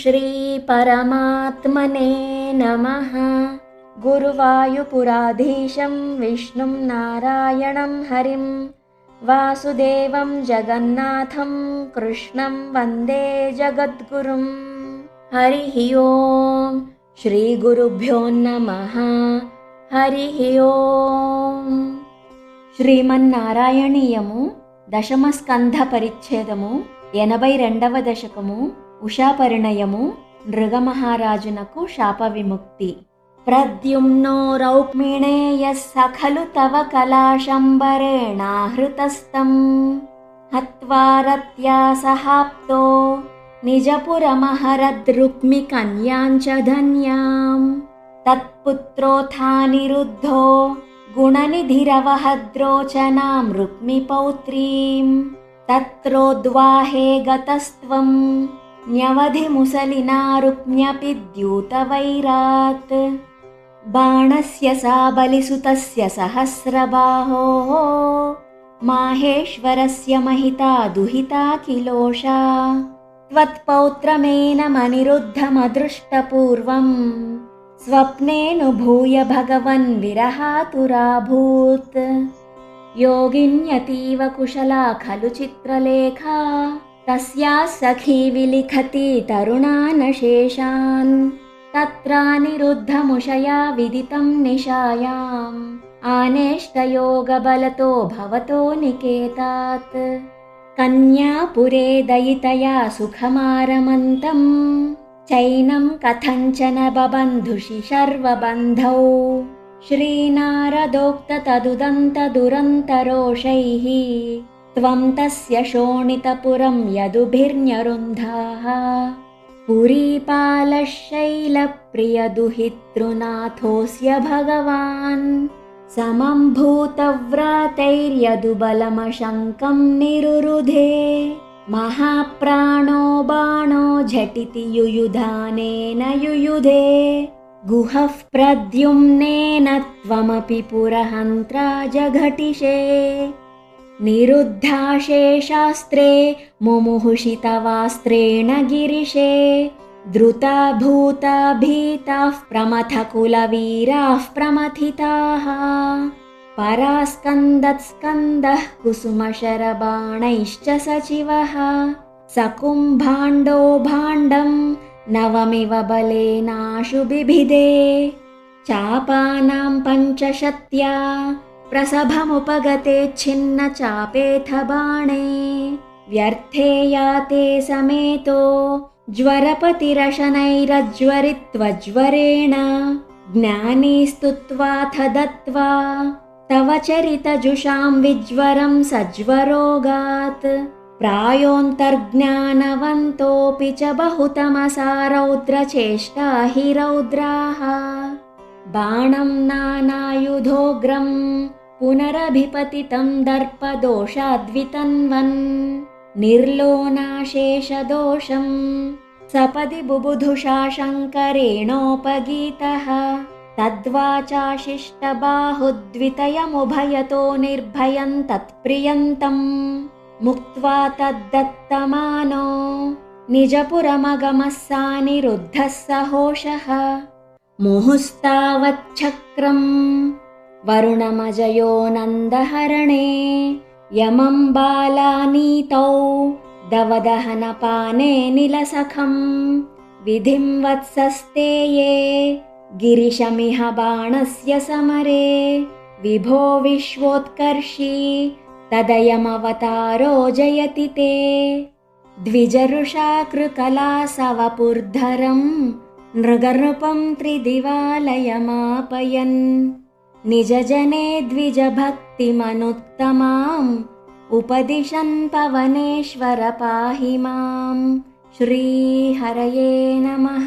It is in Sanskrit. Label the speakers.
Speaker 1: श्रीपरमात्मने नमः। गुरुवायुपुराधीशं विष्णुं नारायणं हरिं वासुदेवं जगन्नाथं कृष्णं वन्दे जगद्गुरुं। हरिः ओम् श्रीगुरुभ्यो नमः। हरिः ओम्। శ్రీమన్నారాయణీయము దశమ స్కంధ పరిచ్ఛేదము 82వ దశకము ఉషాపరిణయము నృగమహారాజునకు శాప విముక్తి. ప్రద్యుమ్నో రౌక్మిణేయః సఖలు తవ కలాశంబరేణాహృతస్తం హత్వా రత్యా సహాప్తో నిజపురమహరద్రుక్మి కన్యాం చ ధన్యాం తత్పుత్రోథానిరుద్ధో गुणनिधिरवहद्रोचनां रुक्मिपौत्रीं तत्रोद्वाहे गतस्त्वं न्यवधिमुसलिना रुक्म्यपि द्यूतवैरात् बाणस्य सा बलिसुतस्य सहस्रबाहोः माहेश्वरस्य महिता दुहिता किलोषा त्वत्पौत्रमेनमनिरुद्धमदृष्टपूर्वम् स्वप्नेऽनुभूय भगवन् विरहातुराभूत् योगिन्यतीव कुशला खलु चित्रलेखा तस्याः सखी विलिखति तरुणानशेषान् तत्रानिरुद्धमुषया विदितं निशायाम् आनेष्टयोगबलतो भवतो निकेतात् कन्यापुरे दयितया सुखमारमन्तम् चैनं कथञ्चन बबन्धुषि शर्वबन्धौ श्रीनारदोक्ततदुदन्तदुरन्तरोषैः त्वं तस्य शोणितपुरं यदुभिर्न्यरुन्धाः पुरीपालः शैलप्रियदुहितृनाथोऽस्य भगवान् समं भूतव्रातैर्यदुबलमशङ्कं निरुरुधे महाप्राणो बाणो झटिति युयुधानेन युयुधे गुहः प्रद्युम्नेन त्वमपि पुरहन्त्रा जघटिषे निरुद्धाशेषास्त्रे मुमुहुषितवास्त्रेण गिरिशे द्रुता भूता भीताः प्रमथकुलवीराः प्रमथिताः परास्कन्दत्स्कन्दः कुसुमशरबाणैश्च सचिवः सकुम्भाण्डो भाण्डं नवमिव बलेनाशु बिभिदे चापानां पञ्चशत्या प्रसभमुपगते छिन्नचापेऽथ बाणे व्यर्थे याते समेतो ज्वरपतिरशनैरज्वरित्वज्वरेण ज्ञानी स्तुत्वाथ दत्त्वा तव चरितजुषां विज्वरं सज्वरोगात् प्रायोऽन्तर्ज्ञानवन्तोऽपि च बहुतमसा रौद्रचेष्टा हि रौद्राः बाणं नानायुधोग्रं पुनरभिपतितं दर्पदोषाद्वितन्वन् निर्लोनाशेषदोषं सपदि बुबुधुषा शङ्करेणोपगीतः तद्वाचाशिष्टबाहुद्वितयमुभयतो निर्भयं तत्प्रियन्तं मुक्त्वा तद्दत्तमानो निजपुरमगमः सानिरुद्धः सहोषः मुहुस्तावच्छक्रं वरुणमजयो नन्दहरणे यमं बालानीतौ दवदहनपाने निलसखं विधिं वत्सस्तेये गिरिशमिह बाणस्य समरे विभो विश्वोत्कर्षी तदयमवतारो जयति ते द्विजरुषाकृकलासवपुर्धरं नृगनृपं त्रिदिवालयमापयन् निजजने द्विजभक्तिमनुत्तमाम् उपदिशन् पवनेश्वर पाहि मां। श्रीहरये नमः।